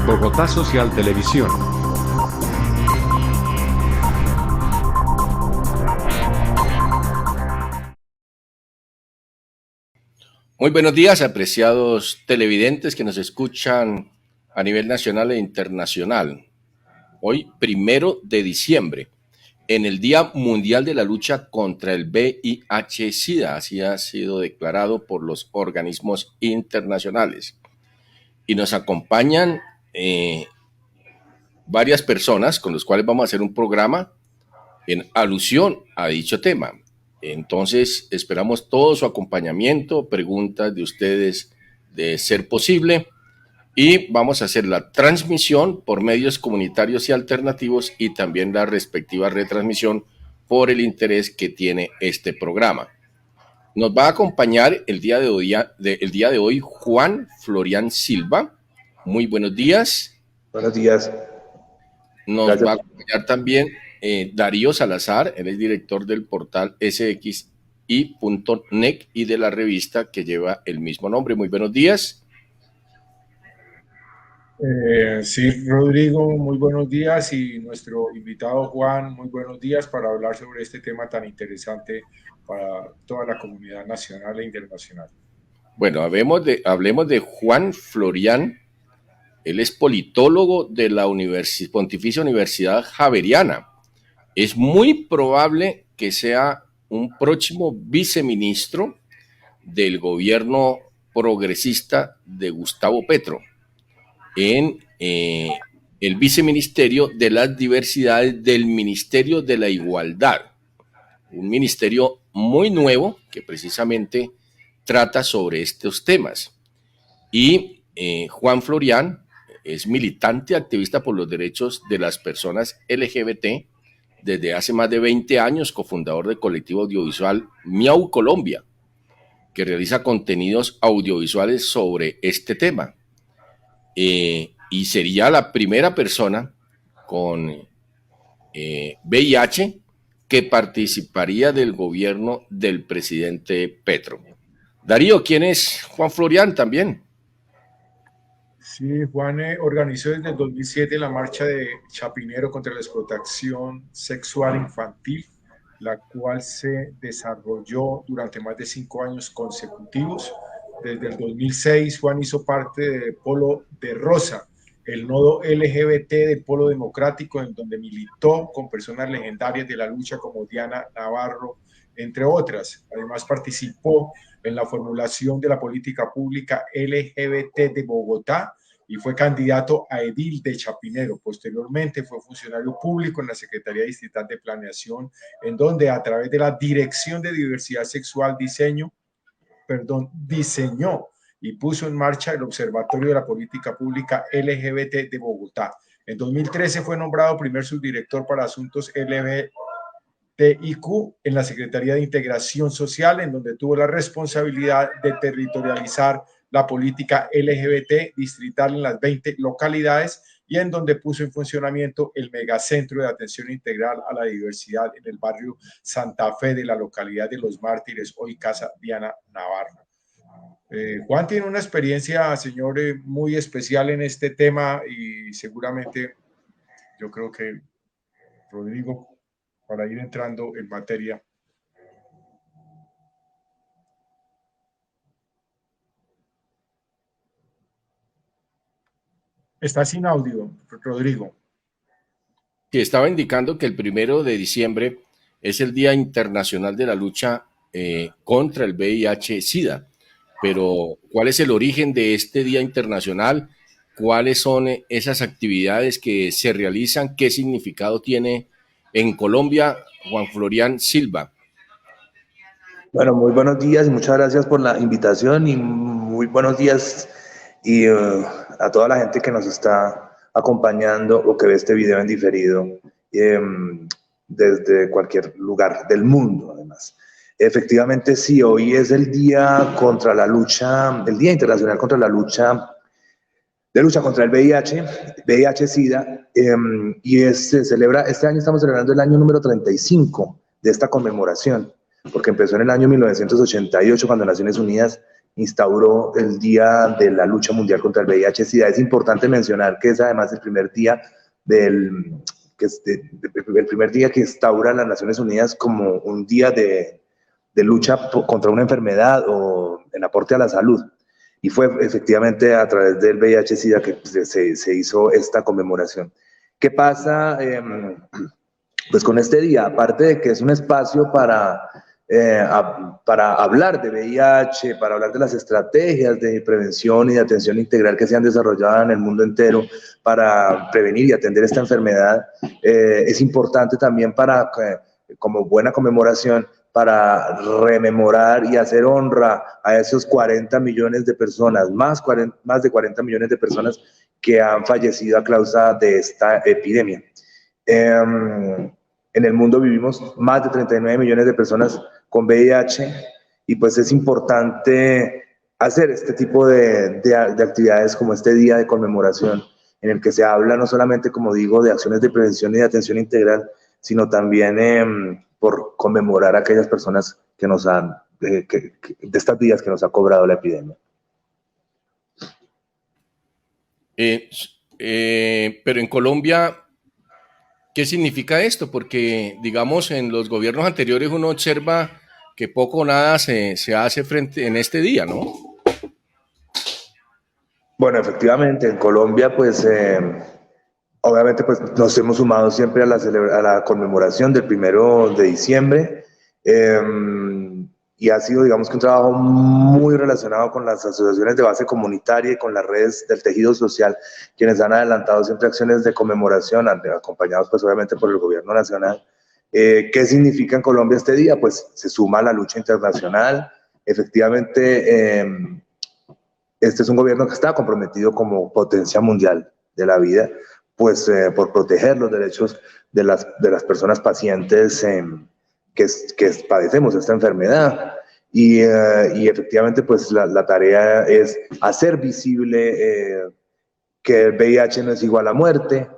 Bogotá Social Televisión. Muy buenos días, apreciados televidentes que nos escuchan a nivel nacional e internacional. Hoy, 1 de diciembre, en el Día Mundial de la Lucha contra el VIH-Sida, así ha sido declarado por los organismos internacionales. Y nos acompañan varias personas con las cuales vamos a hacer un programa en alusión a dicho tema. Entonces, esperamos todo su acompañamiento, preguntas de ustedes de ser posible, y vamos a hacer la transmisión por medios comunitarios y alternativos y también la respectiva retransmisión por el interés que tiene este programa. Nos va a acompañar el día de hoy Juan Florian Silva. Muy buenos días. Buenos días. Nos Gracias. va a acompañar también Darío Salazar, él es director del portal sxi.net y de la revista que lleva el mismo nombre. Muy buenos días. Sí, Rodrigo, muy buenos días, y nuestro invitado Juan, muy buenos días para hablar sobre este tema tan interesante para toda la comunidad nacional e internacional. Bueno, hablemos de Juan Florian. Él es politólogo de la Pontificia Universidad Javeriana. Es muy probable que sea un próximo viceministro del gobierno progresista de Gustavo Petro en el viceministerio de las diversidades del Ministerio de la Igualdad, un ministerio muy nuevo que precisamente trata sobre estos temas. Y Juan Florian es militante, activista por los derechos de las personas LGBT desde hace más de 20 años, cofundador del colectivo audiovisual Miau Colombia, que realiza contenidos audiovisuales sobre este tema. Y sería la primera persona con VIH que participaría del gobierno del presidente Petro. Darío, ¿quién es Juan Florian también? Sí, Juan organizó desde el 2007 la marcha de Chapinero contra la explotación sexual infantil, la cual se desarrolló durante más de 5 años consecutivos. Desde el 2006, Juan hizo parte de Polo de Rosa, el nodo LGBT del Polo Democrático, en donde militó con personas legendarias de la lucha como Diana Navarro, entre otras. Además, participó en la formulación de la política pública LGBT de Bogotá y fue candidato a edil de Chapinero. Posteriormente fue funcionario público en la Secretaría Distrital de Planeación, en donde a través de la Dirección de Diversidad Sexual diseñó y puso en marcha el Observatorio de la Política Pública LGBT de Bogotá. En 2013 fue nombrado primer subdirector para asuntos LGBTIQ en la Secretaría de Integración Social, en donde tuvo la responsabilidad de territorializar la política LGBT distrital en las 20 localidades, y en donde puso en funcionamiento el megacentro de atención integral a la diversidad en el barrio Santa Fe de la localidad de Los Mártires, hoy Casa Diana Navarro. Juan tiene una experiencia, señor, muy especial en este tema, y seguramente yo creo que Rodrigo, para ir entrando en materia. Está sin audio, Rodrigo. Que estaba indicando que el 1 de diciembre es el Día Internacional de la Lucha contra el VIH-Sida. Pero, ¿cuál es el origen de este Día Internacional? ¿Cuáles son esas actividades que se realizan? ¿Qué significado tiene en Colombia, Juan Florian Silva? Bueno, muy buenos días y muchas gracias por la invitación, y muy buenos días a toda la gente que nos está acompañando o que ve este video en diferido desde cualquier lugar del mundo, además. Efectivamente, sí, hoy es el Día contra la lucha, el Día Internacional contra la lucha contra el VIH-Sida, y se celebra, este año estamos celebrando el año número 35 de esta conmemoración, porque empezó en el año 1988, cuando Naciones Unidas instauró el Día de la Lucha Mundial contra el VIH-Sida. Es importante mencionar que es además el primer día el primer día que instaura las Naciones Unidas como un día de lucha contra una enfermedad o en aporte a la salud. Y fue efectivamente a través del VIH-Sida que se hizo esta conmemoración. ¿Qué pasa pues con este día? Aparte de que es un espacio para hablar de VIH, para hablar de las estrategias de prevención y de atención integral que se han desarrollado en el mundo entero para prevenir y atender esta enfermedad, es importante también como buena conmemoración, para rememorar y hacer honra a esos 40 millones de personas, más de 40 millones de personas que han fallecido a causa de esta epidemia. En el mundo vivimos más de 39 millones de personas con VIH y pues es importante hacer este tipo de actividades como este día de conmemoración en el que se habla no solamente, como digo, de acciones de prevención y de atención integral, sino también por conmemorar a aquellas personas que nos han, de estas vidas que nos ha cobrado la epidemia. Pero en Colombia, ¿qué significa esto? Porque, digamos, en los gobiernos anteriores uno observa que poco o nada se hace frente en este día, ¿no? Bueno, efectivamente, en Colombia, pues, obviamente, pues, nos hemos sumado siempre a la conmemoración del 1 de diciembre, y ha sido, digamos, que un trabajo muy relacionado con las asociaciones de base comunitaria y con las redes del tejido social, quienes han adelantado siempre acciones de conmemoración, acompañados, pues, obviamente, por el gobierno nacional. ¿Qué significa en Colombia este día? Pues se suma a la lucha internacional. Efectivamente, este es un gobierno que está comprometido como potencia mundial de la vida, pues por proteger los derechos de las personas pacientes que padecemos esta enfermedad. Y efectivamente, pues la tarea es hacer visible que el VIH no es igual a muerte,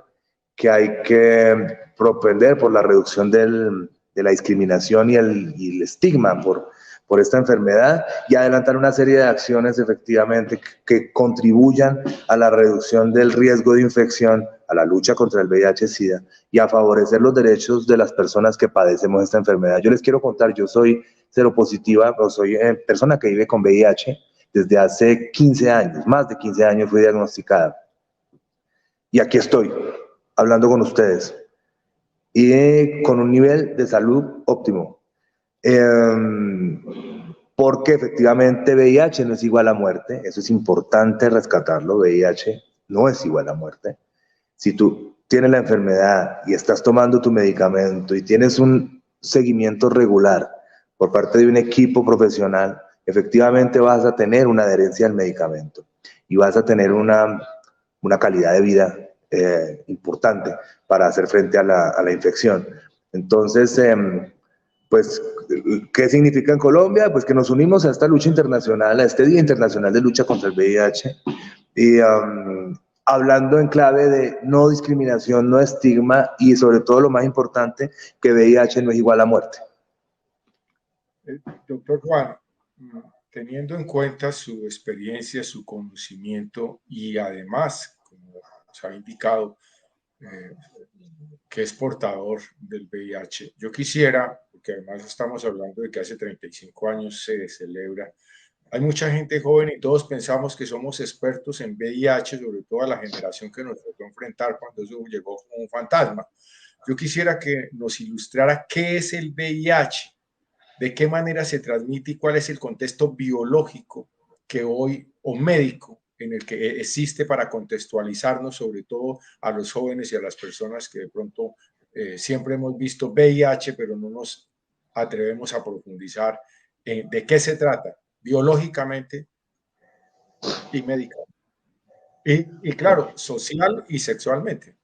que hay que propender por la reducción de la discriminación y el estigma por esta enfermedad, y adelantar una serie de acciones efectivamente que contribuyan a la reducción del riesgo de infección, a la lucha contra el VIH-Sida y a favorecer los derechos de las personas que padecemos esta enfermedad. Yo les quiero contar, yo soy seropositiva, o soy persona que vive con VIH desde hace 15 años, más de 15 años fui diagnosticada. Y aquí estoy, hablando con ustedes, y con un nivel de salud óptimo. Porque efectivamente VIH no es igual a muerte, eso es importante rescatarlo, VIH no es igual a muerte. Si tú tienes la enfermedad y estás tomando tu medicamento y tienes un seguimiento regular por parte de un equipo profesional, efectivamente vas a tener una adherencia al medicamento y vas a tener una calidad de vida importante para hacer frente a la infección. Entonces, pues, ¿qué significa en Colombia? Pues que nos unimos a esta lucha internacional, a este Día Internacional de Lucha contra el VIH, y hablando en clave de no discriminación, no estigma, y sobre todo lo más importante, que VIH no es igual a muerte. Doctor Juan, teniendo en cuenta su experiencia, su conocimiento y además, como se ha indicado, que es portador del VIH, yo quisiera, porque además estamos hablando de que hace 35 años se celebra, hay mucha gente joven y todos pensamos que somos expertos en VIH, sobre todo a la generación que nos tocó enfrentar cuando eso llegó como un fantasma. Yo quisiera que nos ilustrara qué es el VIH, de qué manera se transmite y cuál es el contexto biológico que hoy, o médico, en el que existe para contextualizarnos, sobre todo a los jóvenes y a las personas que de pronto siempre hemos visto VIH, pero no nos atrevemos a profundizar de qué se trata biológicamente y médicamente. Y claro, social y sexualmente.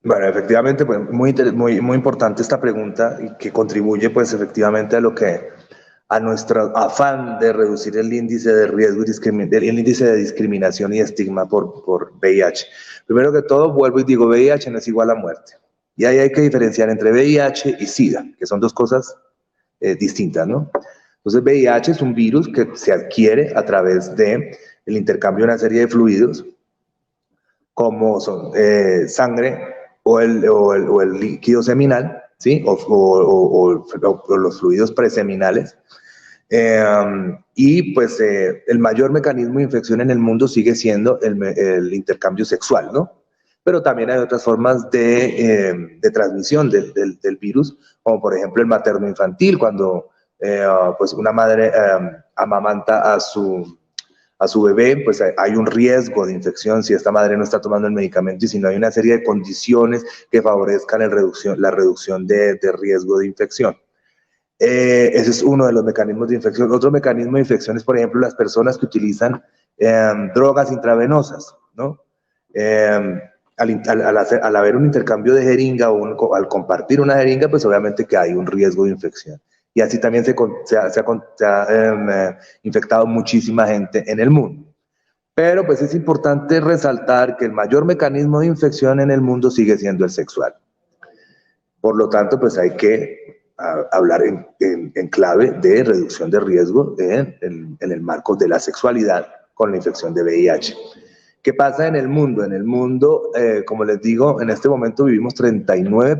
Bueno, efectivamente, pues muy importante esta pregunta y que contribuye pues efectivamente a nuestro afán de reducir el índice de riesgo y el índice de discriminación y estigma por VIH. Primero que todo, vuelvo y digo, VIH no es igual a muerte. Y ahí hay que diferenciar entre VIH y SIDA, que son dos cosas distintas, ¿no? Entonces, VIH es un virus que se adquiere a través de el intercambio de una serie de fluidos, como son sangre o el líquido seminal, ¿sí? O los fluidos preseminales. Y pues el mayor mecanismo de infección en el mundo sigue siendo el intercambio sexual, ¿no? Pero también hay otras formas de transmisión del virus, como por ejemplo el materno-infantil, cuando pues una madre amamanta a su bebé, pues hay un riesgo de infección si esta madre no está tomando el medicamento y si no hay una serie de condiciones que favorezcan la reducción de riesgo de infección. Ese es uno de los mecanismos de infección. Otro mecanismo de infección es, por ejemplo, las personas que utilizan drogas intravenosas, ¿no? Al haber un intercambio de jeringa o al compartir una jeringa, pues obviamente que hay un riesgo de infección. Y así también se ha infectado muchísima gente en el mundo. Pero pues es importante resaltar que el mayor mecanismo de infección en el mundo sigue siendo el sexual. Por lo tanto, pues hay que hablar en clave de reducción de riesgo en el marco de la sexualidad con la infección de VIH. ¿Qué pasa en el mundo? En el mundo, como les digo, en este momento vivimos 39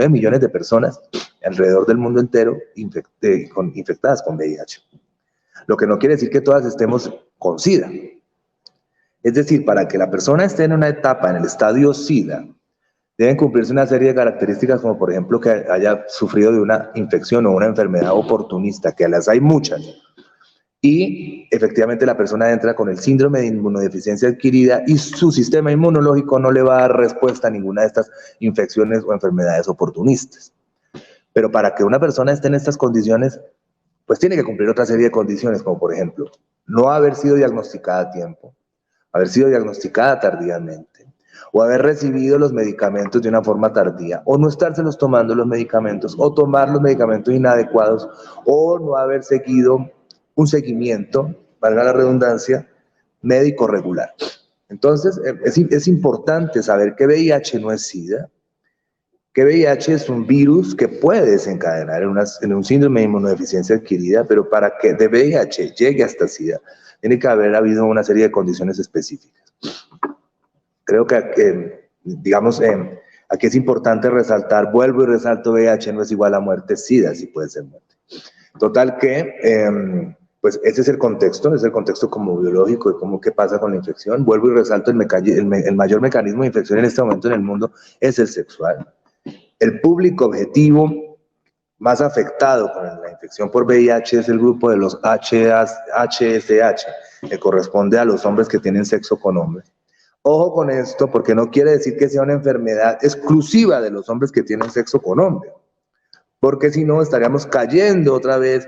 millones de personas alrededor del mundo entero infectadas con VIH. Lo que no quiere decir que todas estemos con SIDA. Es decir, para que la persona esté en una etapa, en el estadio SIDA, deben cumplirse una serie de características, como por ejemplo que haya sufrido de una infección o una enfermedad oportunista, que las hay muchas. Y efectivamente la persona entra con el síndrome de inmunodeficiencia adquirida y su sistema inmunológico no le va a dar respuesta a ninguna de estas infecciones o enfermedades oportunistas. Pero para que una persona esté en estas condiciones, pues tiene que cumplir otra serie de condiciones, como por ejemplo, no haber sido diagnosticada a tiempo, haber sido diagnosticada tardíamente, o haber recibido los medicamentos de una forma tardía, o no estárselos tomando los medicamentos, o tomar los medicamentos inadecuados, o no haber seguido un seguimiento, valga la redundancia, médico regular. Entonces, es importante saber que VIH no es SIDA, que VIH es un virus que puede desencadenar en un síndrome de inmunodeficiencia adquirida, pero para que de VIH llegue hasta SIDA, tiene que haber habido una serie de condiciones específicas. Creo que digamos, aquí es importante resaltar, vuelvo y resalto, VIH no es igual a muerte, SIDA sí puede ser muerte. Total que, pues ese es el contexto como biológico de cómo qué pasa con la infección. Vuelvo y resalto, el mayor mecanismo de infección en este momento en el mundo es el sexual. El público objetivo más afectado con la infección por VIH es el grupo de los HSH, que corresponde a los hombres que tienen sexo con hombres. Ojo con esto, porque no quiere decir que sea una enfermedad exclusiva de los hombres que tienen sexo con hombres, porque si no estaríamos cayendo otra vez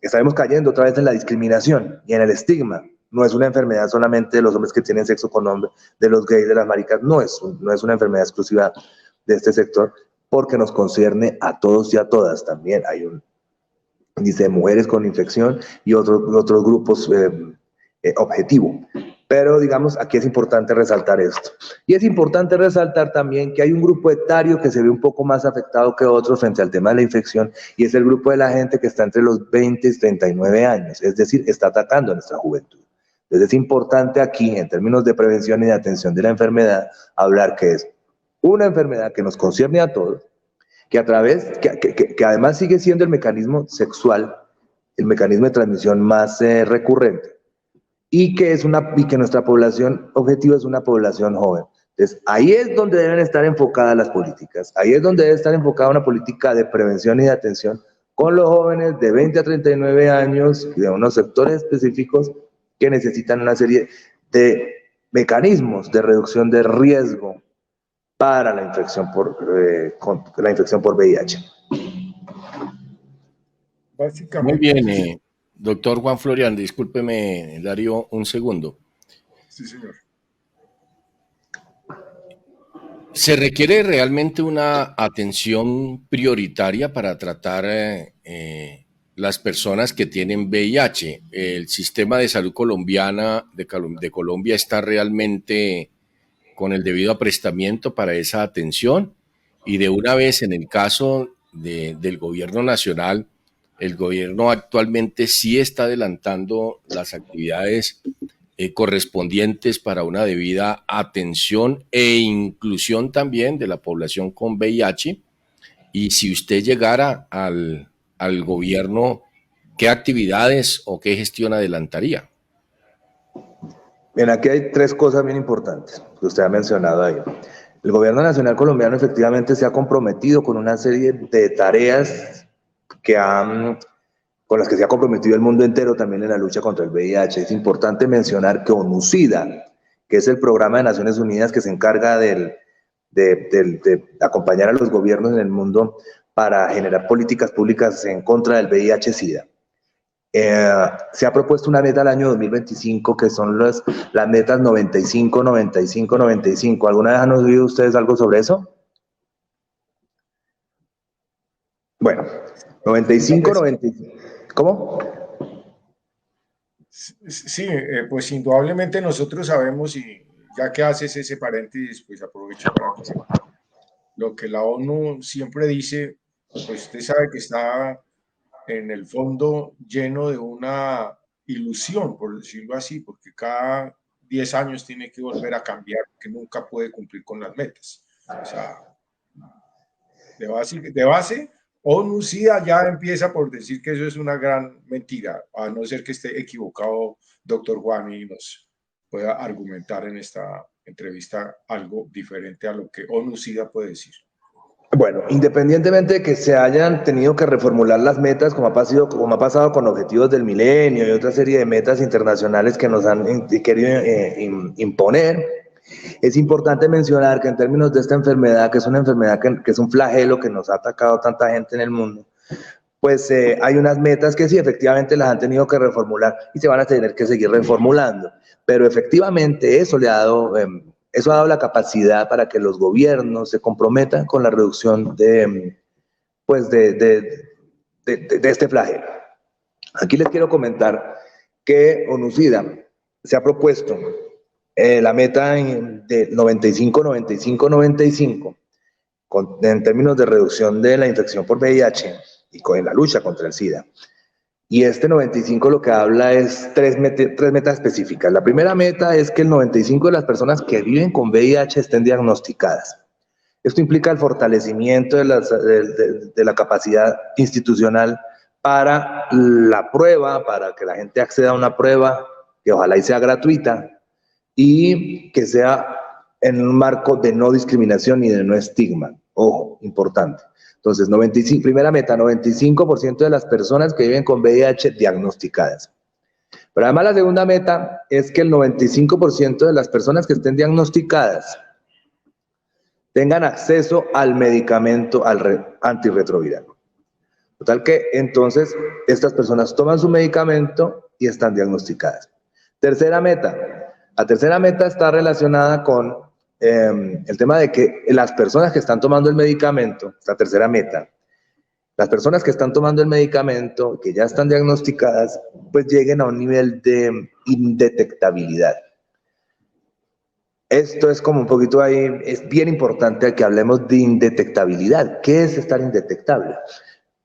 estaremos cayendo otra vez en la discriminación y en el estigma. No es una enfermedad solamente de los hombres que tienen sexo con hombres, de los gays, de las maricas, no es una enfermedad exclusiva de este sector, porque nos concierne a todos y a todas también. Hay un índice de mujeres con infección y otros grupos objetivo. Pero digamos, aquí es importante resaltar esto. Y es importante resaltar también que hay un grupo etario que se ve un poco más afectado que otros frente al tema de la infección, y es el grupo de la gente que está entre los 20 y 39 años, es decir, está atacando a nuestra juventud. Entonces es importante aquí, en términos de prevención y de atención de la enfermedad, hablar que es una enfermedad que nos concierne a todos, que además sigue siendo el mecanismo sexual, el mecanismo de transmisión más recurrente, y que nuestra población objetivo es una población joven. Entonces, ahí es donde deben estar enfocadas las políticas, ahí es donde debe estar enfocada una política de prevención y de atención con los jóvenes de 20 a 39 años, de unos sectores específicos que necesitan una serie de mecanismos de reducción de riesgo para la infección por VIH. Básicamente, Muy bien, doctor Juan Florian, discúlpeme, Darío, un segundo. sí, señor. ¿Se requiere realmente una atención prioritaria para tratar las personas que tienen VIH? ¿El sistema de salud de Colombia está realmente con el debido aprestamiento para esa atención? Y de una vez, en el caso del gobierno nacional, el gobierno actualmente sí está adelantando las actividades correspondientes para una debida atención e inclusión también de la población con VIH. Y si usted llegara al gobierno, ¿qué actividades o qué gestión adelantaría? Bien, aquí hay tres cosas bien importantes que usted ha mencionado ahí. El gobierno nacional colombiano efectivamente se ha comprometido con una serie de tareas con las que se ha comprometido el mundo entero también en la lucha contra el VIH. Es importante mencionar que ONUCIDA, que es el programa de Naciones Unidas que se encarga de acompañar a los gobiernos en el mundo para generar políticas públicas en contra del VIH-Sida, se ha propuesto una meta al año 2025 que son las metas 95, 95, 95. ¿Alguna vez han oído ustedes algo sobre eso? Bueno, 95, 95. ¿Cómo? Sí, pues indudablemente nosotros sabemos, y ya que haces ese paréntesis, pues aprovecho para comentar lo que la ONU siempre dice, pues usted sabe que está en el fondo lleno de una ilusión, por decirlo así, porque cada 10 años tiene que volver a cambiar, que nunca puede cumplir con las metas. O sea, de base, ONU-SIDA ya empieza por decir que eso es una gran mentira, a no ser que esté equivocado, doctor Juan, y nos pueda argumentar en esta entrevista algo diferente a lo que ONU-SIDA puede decir. Bueno, independientemente de que se hayan tenido que reformular las metas, como ha pasado con objetivos del milenio y otra serie de metas internacionales que nos han querido imponer, es importante mencionar que en términos de esta enfermedad, que es una enfermedad que es un flagelo que nos ha atacado tanta gente en el mundo, pues hay unas metas que sí, efectivamente las han tenido que reformular y se van a tener que seguir reformulando. Pero efectivamente eso ha dado la capacidad para que los gobiernos se comprometan con la reducción de este flagelo. Aquí les quiero comentar que ONUCIDA se ha propuesto la meta de 95, 95, 95 en términos de reducción de la infección por VIH y en la lucha contra el SIDA. Y este 95 lo que habla es tres metas específicas. La primera meta es que el 95 de las personas que viven con VIH estén diagnosticadas. Esto implica el fortalecimiento de la capacidad institucional para la prueba, para que la gente acceda a una prueba que ojalá y sea gratuita y que sea en un marco de no discriminación y de no estigma. Ojo, importante. Entonces, primera meta, 95% de las personas que viven con VIH diagnosticadas. Pero además la segunda meta es que el 95% de las personas que estén diagnosticadas tengan acceso al medicamento antirretroviral. Total que entonces estas personas toman su medicamento y están diagnosticadas. Tercera meta. La tercera meta está relacionada con el tema de que las personas que están tomando el medicamento, la tercera meta, las personas que están tomando el medicamento, que ya están diagnosticadas, pues lleguen a un nivel de indetectabilidad. Esto es como un poquito ahí, es bien importante que hablemos de indetectabilidad. ¿Qué es estar indetectable?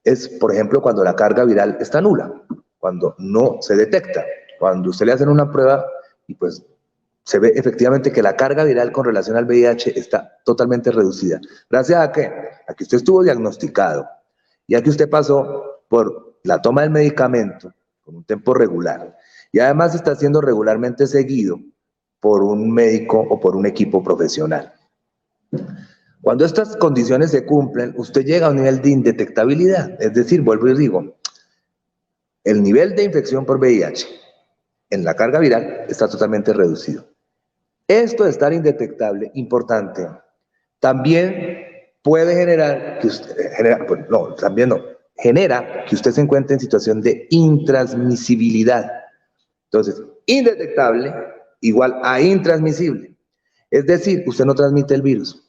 Es, por ejemplo, cuando la carga viral está nula, cuando no se detecta, cuando usted le hacen una prueba y pues se ve efectivamente que la carga viral con relación al VIH está totalmente reducida. ¿Gracias a qué? A que usted estuvo diagnosticado y a que usted pasó por la toma del medicamento con un tiempo regular y además está siendo regularmente seguido por un médico o por un equipo profesional. Cuando estas condiciones se cumplen, usted llega a un nivel de indetectabilidad, es decir, vuelvo y digo, el nivel de infección por VIH en la carga viral está totalmente reducido. Esto de estar indetectable, importante, también puede generar que usted, genera que usted se encuentre en situación de intransmisibilidad. Entonces, indetectable igual a intransmisible. Es decir, usted no transmite el virus.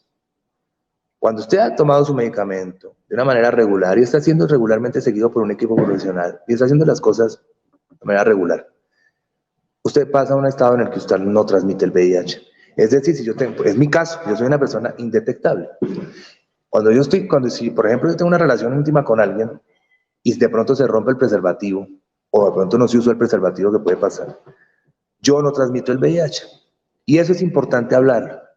Cuando usted ha tomado su medicamento de una manera regular y está siendo regularmente seguido por un equipo profesional y está haciendo las cosas de manera regular, usted pasa a un estado en el que usted no transmite el VIH. Es decir, si yo tengo, es mi caso, yo soy una persona indetectable. Cuando si por ejemplo yo tengo una relación íntima con alguien y de pronto se rompe el preservativo, o de pronto no se usó el preservativo, que puede pasar, yo no transmito el VIH. Y eso es importante hablar.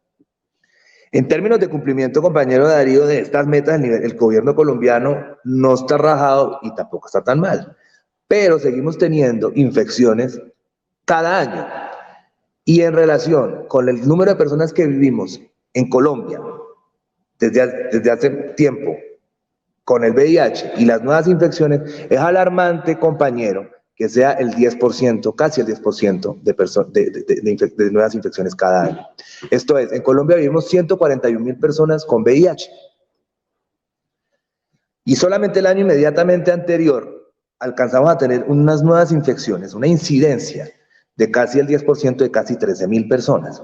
En términos de cumplimiento, compañero Darío, de estas metas, el gobierno colombiano no está rajado y tampoco está tan mal, pero seguimos teniendo infecciones cada año. Y en relación con el número de personas que vivimos en Colombia desde hace tiempo con el VIH y las nuevas infecciones, es alarmante, compañero, que sea el 10%, casi el 10% de nuevas infecciones cada año. Esto es, en Colombia vivimos 141.000 personas con VIH. Y solamente el año inmediatamente anterior alcanzamos a tener unas nuevas infecciones, una incidencia de casi el 10% de casi 13.000 personas.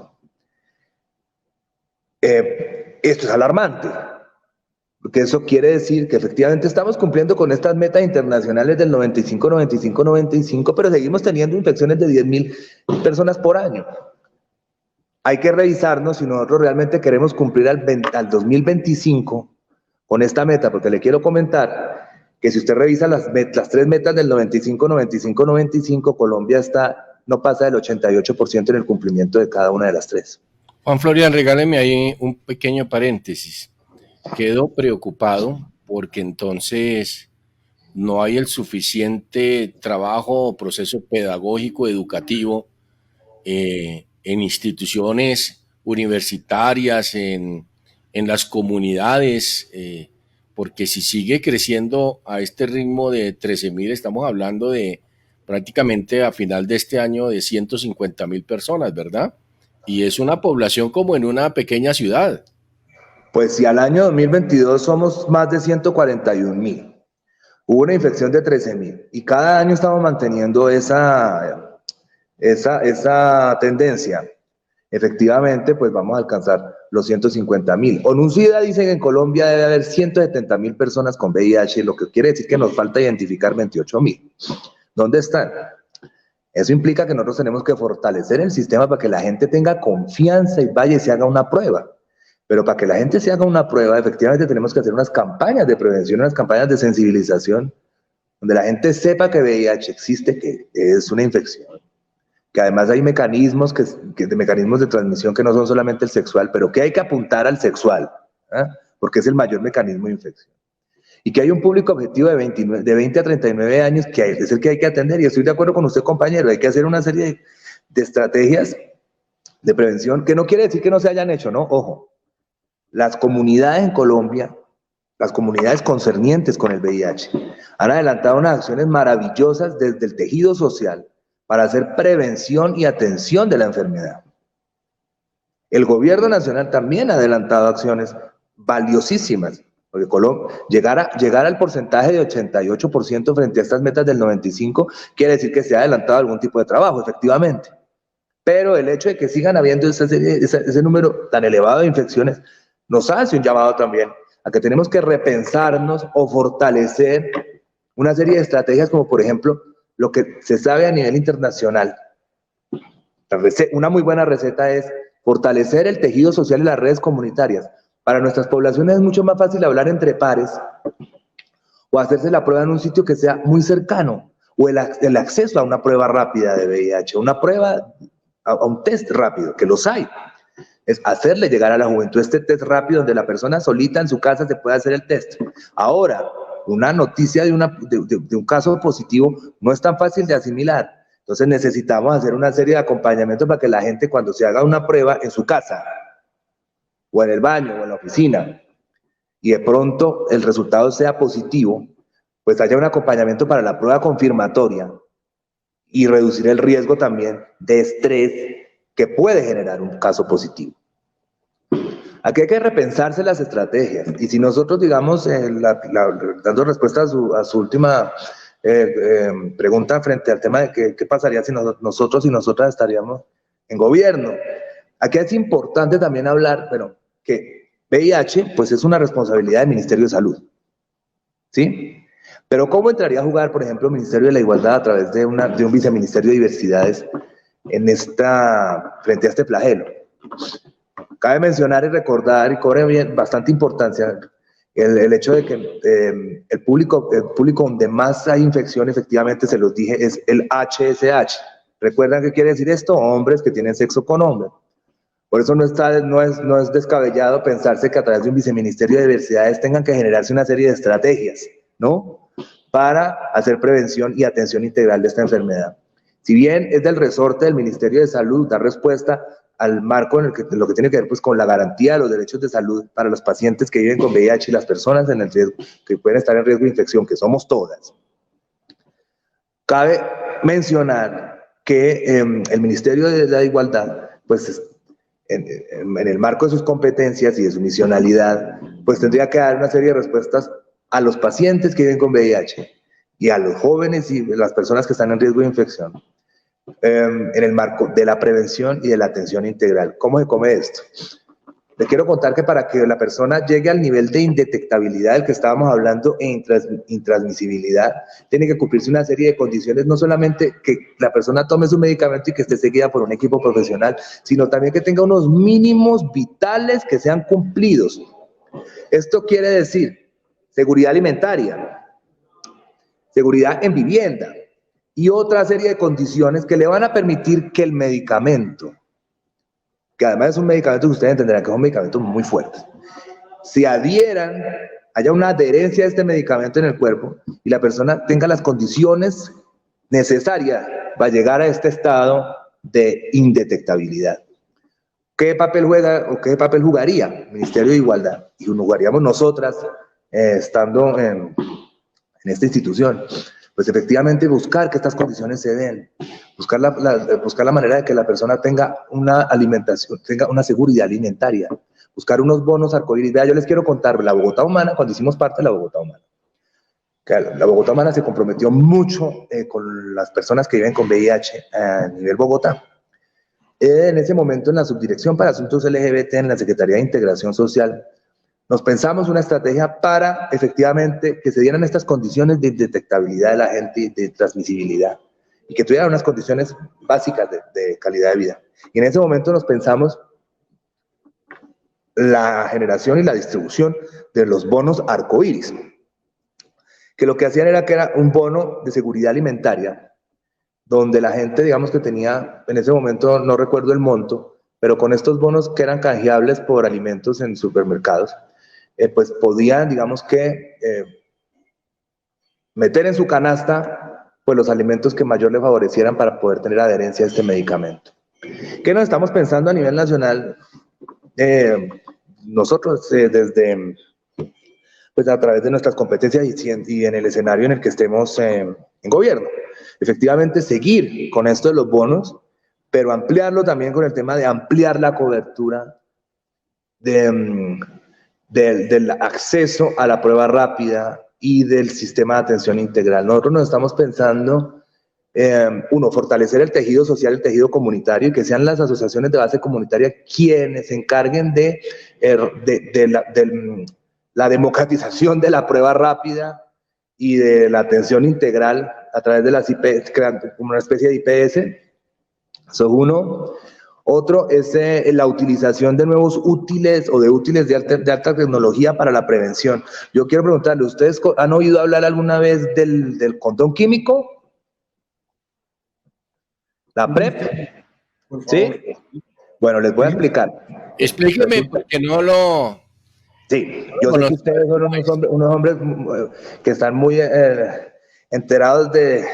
Esto es alarmante, porque eso quiere decir que efectivamente estamos cumpliendo con estas metas internacionales del 95, 95, 95, pero seguimos teniendo infecciones de 10.000 personas por año. Hay que revisarnos si nosotros realmente queremos cumplir al 2025 con esta meta, porque le quiero comentar que si usted revisa las 3 metas del 95, 95, 95, Colombia no pasa del 88% en el cumplimiento de cada una de las 3. Juan Florian, regáleme ahí un pequeño paréntesis. Quedo preocupado porque entonces no hay el suficiente trabajo o proceso pedagógico, educativo en instituciones universitarias, en las comunidades, porque si sigue creciendo a este ritmo de 13.000, estamos hablando de prácticamente a final de este año de 150.000 personas, ¿verdad? Y es una población como en una pequeña ciudad. Pues si al año 2022 somos más de 141.000, hubo una infección de 13.000 y cada año estamos manteniendo esa tendencia, efectivamente pues vamos a alcanzar los 150.000. ONUCIDA dice que en Colombia debe haber 170.000 personas con VIH, lo que quiere decir que nos falta identificar 28.000. ¿Dónde están? Eso implica que nosotros tenemos que fortalecer el sistema para que la gente tenga confianza y vaya y se haga una prueba. Pero para que la gente se haga una prueba, efectivamente tenemos que hacer unas campañas de prevención, unas campañas de sensibilización, donde la gente sepa que VIH existe, que es una infección, que además hay mecanismos de transmisión que no son solamente el sexual, pero que hay que apuntar al sexual, porque es el mayor mecanismo de infección. Y que hay un público objetivo de 20 a 39 años que es el que hay que atender, y estoy de acuerdo con usted, compañero, hay que hacer una serie de estrategias de prevención, que no quiere decir que no se hayan hecho, ¿no? Ojo. Las comunidades en Colombia, las comunidades concernientes con el VIH, han adelantado unas acciones maravillosas desde el tejido social para hacer prevención y atención de la enfermedad. El gobierno nacional también ha adelantado acciones valiosísimas, porque llegar al porcentaje de 88% frente a estas metas del 95% quiere decir que se ha adelantado algún tipo de trabajo, efectivamente. Pero el hecho de que sigan habiendo ese número tan elevado de infecciones nos hace un llamado también a que tenemos que repensarnos o fortalecer una serie de estrategias, como por ejemplo lo que se sabe a nivel internacional. Una muy buena receta es fortalecer el tejido social y las redes comunitarias. Para nuestras poblaciones es mucho más fácil hablar entre pares o hacerse la prueba en un sitio que sea muy cercano, o el acceso a una prueba rápida de VIH, una prueba, a un test rápido, que los hay. Es hacerle llegar a la juventud este test rápido donde la persona solita en su casa se puede hacer el test. Ahora, una noticia de un caso positivo no es tan fácil de asimilar. Entonces necesitamos hacer una serie de acompañamientos para que la gente, cuando se haga una prueba en su casa, o en el baño, o en la oficina, y de pronto el resultado sea positivo, pues haya un acompañamiento para la prueba confirmatoria y reducir el riesgo también de estrés que puede generar un caso positivo. Aquí hay que repensarse las estrategias, y si nosotros, digamos, dando respuesta a su última pregunta frente al tema de qué pasaría si nosotros y nosotras estaríamos en gobierno, aquí es importante también hablar, pero que VIH pues es una responsabilidad del Ministerio de Salud, ¿sí? Pero ¿cómo entraría a jugar, por ejemplo, el Ministerio de la Igualdad a través de un viceministerio de diversidades frente a este flagelo? Cabe mencionar y recordar, y cobra bastante importancia, El hecho de que el público donde más hay infección, efectivamente, se los dije, es el HSH. ¿Recuerdan qué quiere decir esto? Hombres que tienen sexo con hombres. Por eso no es descabellado pensarse que a través de un viceministerio de diversidades tengan que generarse una serie de estrategias, ¿no? Para hacer prevención y atención integral de esta enfermedad. Si bien es del resorte del Ministerio de Salud dar respuesta al marco en el que lo que tiene que ver pues con la garantía de los derechos de salud para los pacientes que viven con VIH y las personas en el riesgo, que pueden estar en riesgo de infección, que somos todas. Cabe mencionar que el Ministerio de la Igualdad, pues en el marco de sus competencias y de su misionalidad, pues tendría que dar una serie de respuestas a los pacientes que viven con VIH y a los jóvenes y las personas que están en riesgo de infección. En el marco de la prevención y de la atención integral. ¿Cómo se come esto? Le quiero contar que para que la persona llegue al nivel de indetectabilidad del que estábamos hablando e intransmisibilidad, tiene que cumplirse una serie de condiciones, no solamente que la persona tome su medicamento y que esté seguida por un equipo profesional, sino también que tenga unos mínimos vitales que sean cumplidos. Esto quiere decir seguridad alimentaria, seguridad en vivienda, y otra serie de condiciones que le van a permitir que el medicamento, que además es un medicamento que ustedes entenderán que es un medicamento muy fuerte, se adhieran, haya una adherencia a este medicamento en el cuerpo y la persona tenga las condiciones necesarias para llegar a este estado de indetectabilidad. ¿Qué papel juega o qué papel jugaría el Ministerio de Igualdad? Y jugaríamos nosotras estando en esta institución. Pues efectivamente buscar que estas condiciones se den, buscar la manera de que la persona tenga una alimentación, tenga una seguridad alimentaria, buscar unos bonos arcoíris. Vea, yo les quiero contar, la Bogotá Humana, cuando hicimos parte de la Bogotá Humana, que la Bogotá Humana se comprometió mucho con las personas que viven con VIH a nivel Bogotá. En ese momento, en la Subdirección para Asuntos LGBT, en la Secretaría de Integración Social, nos pensamos una estrategia para, efectivamente, que se dieran estas condiciones de detectabilidad de la gente y de transmisibilidad, y que tuvieran unas condiciones básicas de calidad de vida. Y en ese momento nos pensamos la generación y la distribución de los bonos arcoíris, que lo que hacían era que era un bono de seguridad alimentaria, donde la gente, digamos que tenía, en ese momento no recuerdo el monto, pero con estos bonos que eran canjeables por alimentos en supermercados, pues podían, digamos que, meter en su canasta pues los alimentos que mayor le favorecieran para poder tener adherencia a este medicamento. ¿Qué nos estamos pensando a nivel nacional? Nosotros desde, pues a través de nuestras competencias y en el escenario en el que estemos en gobierno, efectivamente seguir con esto de los bonos, pero ampliarlo también con el tema de ampliar la cobertura del acceso a la prueba rápida y del sistema de atención integral. Nosotros nos estamos pensando, uno, fortalecer el tejido social, el tejido comunitario, y que sean las asociaciones de base comunitaria quienes se encarguen de la democratización de la prueba rápida y de la atención integral a través de las IPS, creando como una especie de IPS. Eso es uno. Otro es la utilización de nuevos útiles o de útiles de alta tecnología para la prevención. Yo quiero preguntarle, ¿ustedes han oído hablar alguna vez del condón químico? ¿La PrEP? ¿Sí? Bueno, les voy a explicar. Explíqueme porque no lo... Sí, yo sé que ustedes son unos hombres que están muy enterados de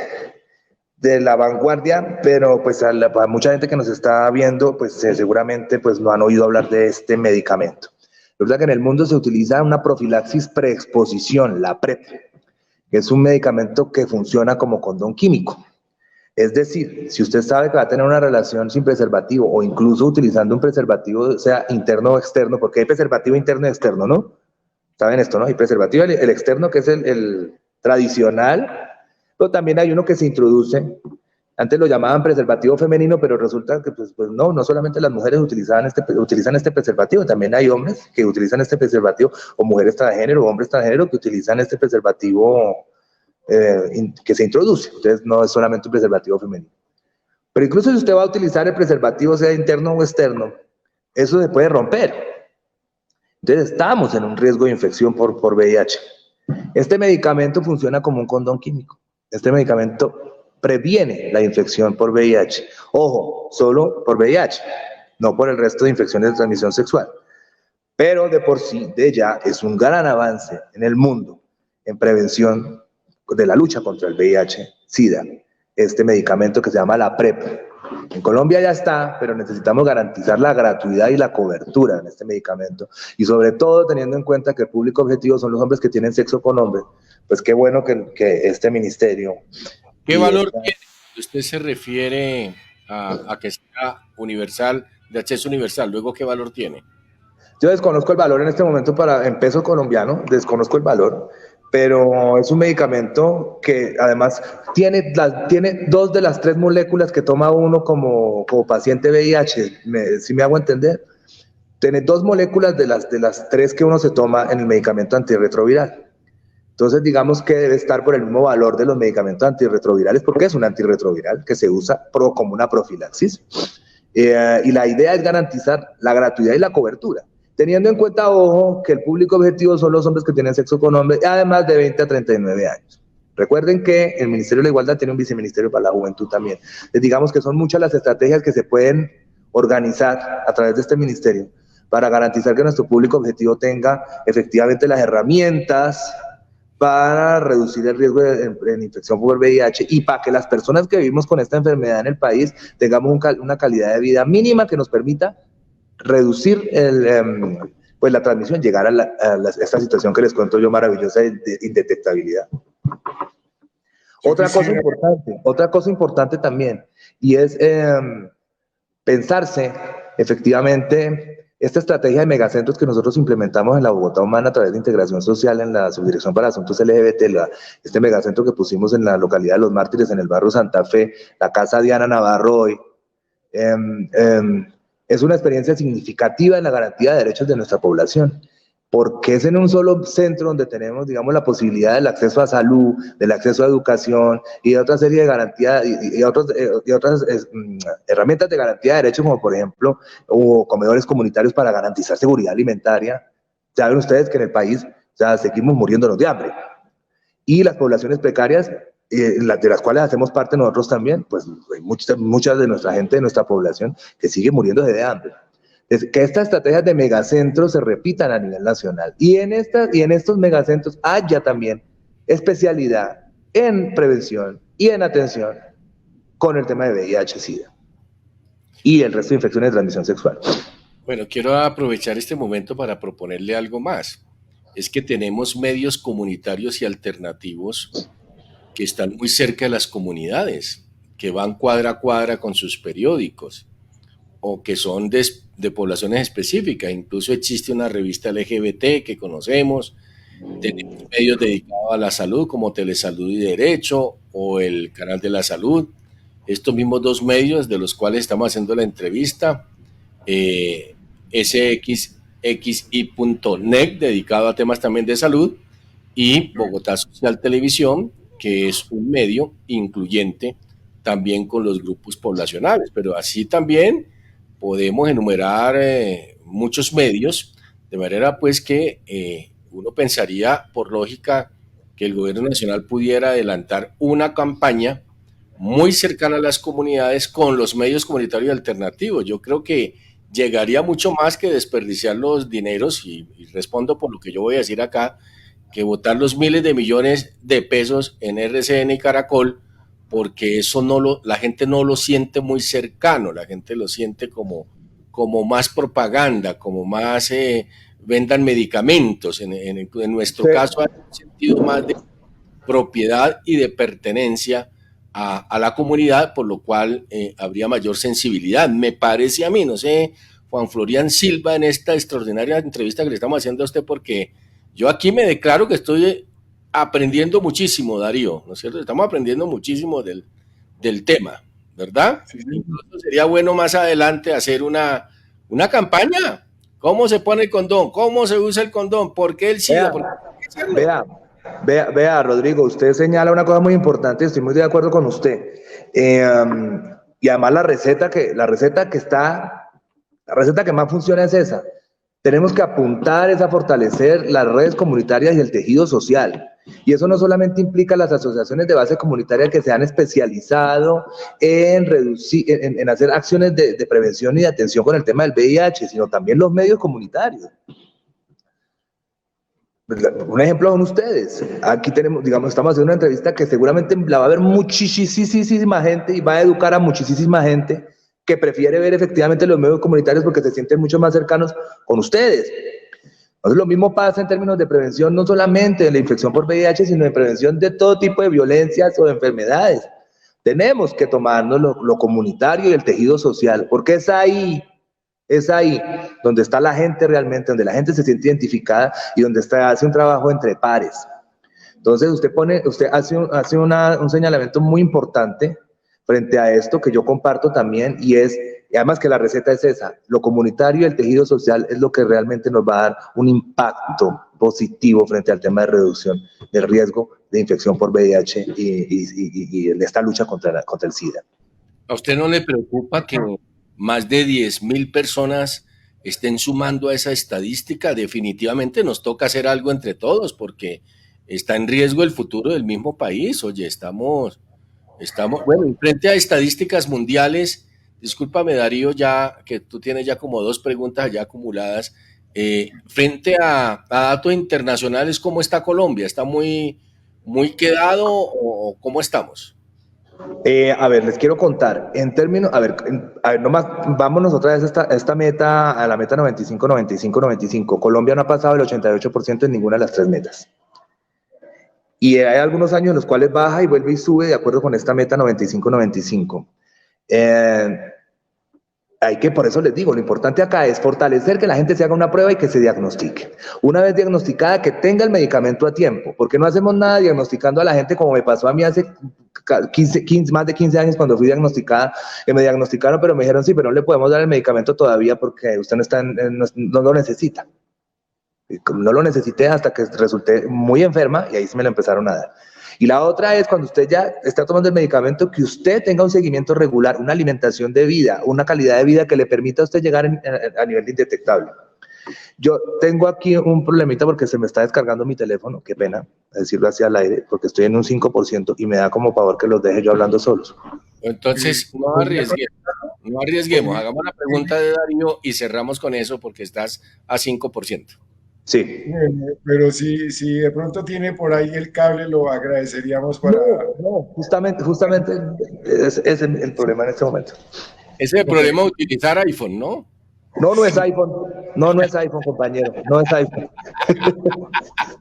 la vanguardia, pero pues a mucha gente que nos está viendo, pues seguramente pues no han oído hablar de este medicamento. Resulta que en el mundo se utiliza una profilaxis preexposición, la PrEP, que es un medicamento que funciona como condón químico. Es decir, si usted sabe que va a tener una relación sin preservativo o incluso utilizando un preservativo, sea interno o externo, porque hay preservativo interno y externo, ¿no? ¿Saben esto, no? Hay preservativo, el externo, que es el tradicional, pero también hay uno que se introduce. Antes lo llamaban preservativo femenino, pero resulta que pues no solamente las mujeres utilizan este preservativo, también hay hombres que utilizan este preservativo, o mujeres transgénero, o hombres transgénero que utilizan este preservativo que se introduce. Entonces no es solamente un preservativo femenino. Pero incluso si usted va a utilizar el preservativo, sea interno o externo, eso se puede romper. Entonces estamos en un riesgo de infección por VIH. Este medicamento funciona como un condón químico. Este medicamento previene la infección por VIH. Ojo, solo por VIH, no por el resto de infecciones de transmisión sexual. Pero de por sí, de ya, es un gran avance en el mundo en prevención de la lucha contra el VIH-Sida. Este medicamento que se llama la PrEP. En Colombia ya está, pero necesitamos garantizar la gratuidad y la cobertura en este medicamento. Y sobre todo teniendo en cuenta que el público objetivo son los hombres que tienen sexo con hombres, pues qué bueno que este ministerio... ¿Qué valor tiene? Usted se refiere a que sea universal, de acceso universal. Luego, ¿qué valor tiene? Yo desconozco el valor en este momento en peso colombiano, desconozco el valor, pero es un medicamento que además tiene 2 de las 3 moléculas que toma uno como paciente VIH, si me hago entender. Tiene 2 moléculas de las 3 que uno se toma en el medicamento antirretroviral. Entonces, digamos que debe estar por el mismo valor de los medicamentos antirretrovirales, porque es un antirretroviral que se usa como una profilaxis. Y la idea es garantizar la gratuidad y la cobertura, teniendo en cuenta, ojo, que el público objetivo son los hombres que tienen sexo con hombres, además de 20 a 39 años. Recuerden que el Ministerio de la Igualdad tiene un viceministerio para la juventud también. Les digamos que son muchas las estrategias que se pueden organizar a través de este ministerio para garantizar que nuestro público objetivo tenga efectivamente las herramientas para reducir el riesgo de infección por VIH y para que las personas que vivimos con esta enfermedad en el país tengamos una calidad de vida mínima que nos permita reducir pues la transmisión, llegar a esta situación que les cuento yo maravillosa de indetectabilidad. Otra cosa importante también, y es pensarse efectivamente esta estrategia de megacentros que nosotros implementamos en la Bogotá Humana a través de integración social en la Subdirección para Asuntos LGBT, este megacentro que pusimos en la localidad de Los Mártires, en el barrio Santa Fe, la Casa Diana Navarro hoy, es una experiencia significativa en la garantía de derechos de nuestra población, porque es en un solo centro donde tenemos, digamos, la posibilidad del acceso a salud, del acceso a educación y de otra serie de garantías y otras herramientas de garantía de derechos, como por ejemplo, comedores comunitarios para garantizar seguridad alimentaria. Saben ustedes que en el país seguimos muriéndonos de hambre. Y las poblaciones precarias, de las cuales hacemos parte nosotros también, pues hay muchas de nuestra gente, de nuestra población, que sigue muriéndose de hambre. Es que estas estrategias de megacentros se repitan a nivel nacional y en estos megacentros haya también especialidad en prevención y en atención con el tema de VIH-Sida y el resto de infecciones de transmisión sexual. Bueno, quiero aprovechar este momento para proponerle algo más. Es que tenemos medios comunitarios y alternativos que están muy cerca de las comunidades, que van cuadra a cuadra con sus periódicos, o que son de poblaciones específicas. Incluso existe una revista LGBT que conocemos, tenemos medios dedicados a la salud como Telesalud y Derecho o el Canal de la Salud. Estos mismos 2 medios de los cuales estamos haciendo la entrevista, sxi.net, dedicado a temas también de salud, y Bogotá Social Televisión, que es un medio incluyente también con los grupos poblacionales, pero así también podemos enumerar muchos medios, de manera pues que uno pensaría por lógica que el gobierno nacional pudiera adelantar una campaña muy cercana a las comunidades con los medios comunitarios alternativos. Yo creo que llegaría mucho más que desperdiciar los dineros, y respondo por lo que yo voy a decir acá, que botar los miles de millones de pesos en RCN y Caracol, porque eso la gente no lo siente muy cercano, la gente lo siente como más propaganda, como más vendan medicamentos. En nuestro caso hay un sentido más de propiedad y de pertenencia a la comunidad, por lo cual habría mayor sensibilidad. Me parece a mí, no sé, Juan Florian Silva, en esta extraordinaria entrevista que le estamos haciendo a usted, porque yo aquí me declaro que estoy aprendiendo muchísimo, Darío, ¿no es cierto? Estamos aprendiendo muchísimo del tema, ¿verdad? Sí. Incluso sería bueno más adelante hacer una campaña. ¿Cómo se pone el condón? ¿Cómo se usa el condón? ¿Por qué el SIDA? Vea, Rodrigo, usted señala una cosa muy importante, estoy muy de acuerdo con usted. Y además la receta que más funciona es esa. Tenemos que apuntar es a fortalecer las redes comunitarias y el tejido social. Y eso no solamente implica las asociaciones de base comunitaria que se han especializado en reducir, en hacer acciones de prevención y de atención con el tema del VIH, sino también los medios comunitarios. Un ejemplo son ustedes. Aquí tenemos, digamos, estamos haciendo una entrevista que seguramente la va a ver muchísima gente y va a educar a muchísima gente que prefiere ver efectivamente los medios comunitarios porque se sienten mucho más cercanos con ustedes. Entonces, lo mismo pasa en términos de prevención, no solamente de la infección por VIH, sino de prevención de todo tipo de violencias o de enfermedades. Tenemos que tomarnos lo comunitario y el tejido social, porque es ahí donde está la gente realmente, donde la gente se siente identificada y donde hace un trabajo entre pares. Entonces, usted hace un señalamiento muy importante frente a esto que yo comparto también, y además que la receta es esa: lo comunitario y el tejido social es lo que realmente nos va a dar un impacto positivo frente al tema de reducción del riesgo de infección por VIH y de esta lucha contra el SIDA. ¿A usted no le preocupa que más de 10.000 personas estén sumando a esa estadística? Definitivamente nos toca hacer algo entre todos porque está en riesgo el futuro del mismo país. Oye, estamos, bueno, frente a estadísticas mundiales. Discúlpame, Darío, ya que tú tienes ya como 2 preguntas ya acumuladas. Frente a datos internacionales, ¿cómo está Colombia? ¿Está muy quedado o cómo estamos? A ver, les quiero contar, en términos, nomás, vámonos otra vez a esta meta, a la meta 95, 95, 95. Colombia no ha pasado el 88% en ninguna de las 3 metas. Y hay algunos años en los cuales baja y vuelve y sube de acuerdo con esta meta 95, 95. Por eso les digo, lo importante acá es fortalecer que la gente se haga una prueba y que se diagnostique. Una vez diagnosticada, que tenga el medicamento a tiempo, porque no hacemos nada diagnosticando a la gente como me pasó a mí hace más de 15 años cuando fui diagnosticada, que me diagnosticaron, pero me dijeron, sí, pero no le podemos dar el medicamento todavía porque usted no lo necesita. No lo necesité hasta que resulté muy enferma y ahí se me lo empezaron a dar. Y la otra es cuando usted ya está tomando el medicamento, que usted tenga un seguimiento regular, una alimentación de vida, una calidad de vida que le permita a usted llegar a nivel indetectable. Yo tengo aquí un problemita porque se me está descargando mi teléfono, qué pena decirlo así al aire, porque estoy en un 5% y me da como pavor que los deje yo hablando solos. Entonces, no arriesguemos, hagamos la pregunta de Darío y cerramos con eso porque estás a 5%. Sí. Pero si de pronto tiene por ahí el cable, lo agradeceríamos para... No, justamente ese es el problema en este momento. Ese es el problema de utilizar iPhone, ¿no? No es iPhone. No es iPhone, compañero. No es iPhone.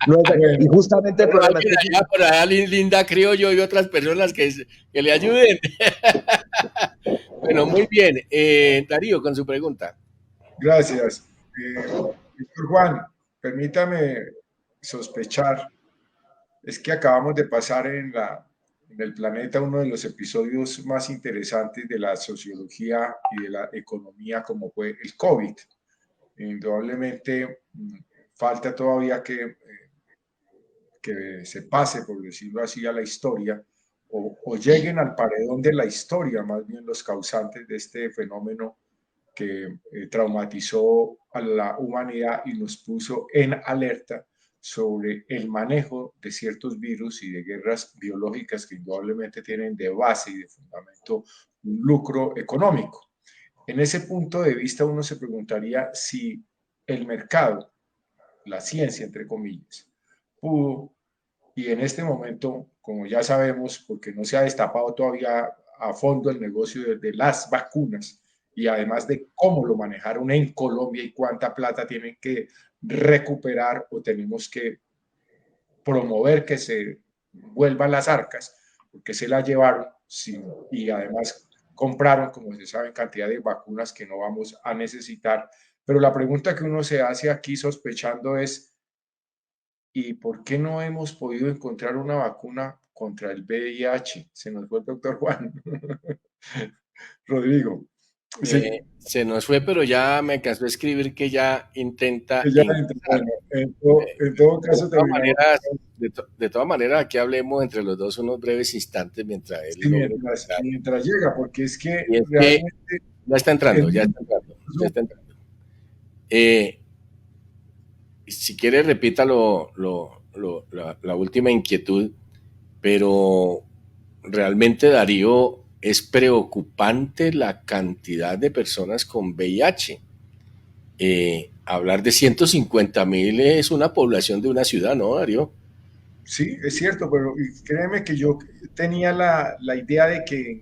No es iPhone. Y justamente el problema es que... por allá Linda Criollo y otras personas que le ayuden. Bueno, muy bien. Darío, con su pregunta. Gracias. Víctor Juan, permítame sospechar, es que acabamos de pasar en el planeta uno de los episodios más interesantes de la sociología y de la economía, como fue el COVID. Indudablemente falta todavía que se pase, por decirlo así, a la historia o lleguen al paredón de la historia, más bien los causantes de este fenómeno que traumatizó a la humanidad y nos puso en alerta sobre el manejo de ciertos virus y de guerras biológicas que indudablemente tienen de base y de fundamento un lucro económico. En ese punto de vista uno se preguntaría si el mercado, la ciencia entre comillas, pudo, y en este momento, como ya sabemos, porque no se ha destapado todavía a fondo el negocio de las vacunas, y además de cómo lo manejaron en Colombia y cuánta plata tienen que recuperar o tenemos que promover que se vuelvan las arcas, porque se la llevaron y además compraron, como se sabe, cantidad de vacunas que no vamos a necesitar. Pero la pregunta que uno se hace aquí sospechando es, ¿y por qué no hemos podido encontrar una vacuna contra el VIH? Se nos fue el doctor Juan. Rodrigo. Sí. Se nos fue, pero ya me cansó de escribir que ya intenta. En todo caso, de todas maneras, aquí hablemos entre los dos unos breves instantes mientras él. Sí, mientras llega, porque es que realmente. Ya está entrando. si quiere repita la última inquietud, pero realmente, Darío, es preocupante la cantidad de personas con VIH. Hablar de 150.000 es una población de una ciudad, ¿no, Darío? Sí, es cierto, pero créeme que yo tenía la idea de que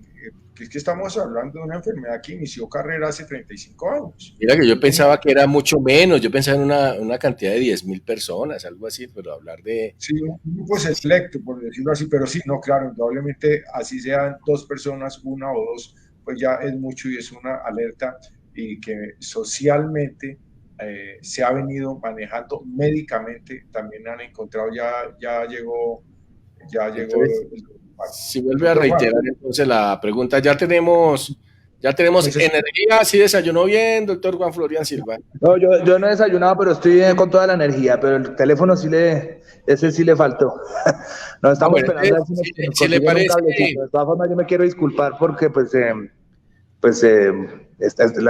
es que estamos hablando de una enfermedad que inició carrera hace 35 años. Mira que yo Yo tenía, pensaba que era mucho menos, yo pensaba en una cantidad de 10.000 personas, algo así, pero hablar de... sí, un grupo selecto, por decirlo así, pero sí, no, claro, indudablemente, así sean dos personas, una o dos, pues ya es mucho y es una alerta y que socialmente se ha venido manejando médicamente, también han encontrado, ya llegó Entonces, el si vuelve a doctor Juan. reiterar entonces la pregunta, ya tenemos Pues energía, sí desayunó bien, doctor Juan Florian Silva. No, yo no he desayunado, pero estoy con toda la energía, pero el teléfono ese sí le faltó. Nos Ah, estamos bueno, esperando a ver si nos si le consiguen un parece, cablecito. De todas formas, yo me quiero disculpar porque pues la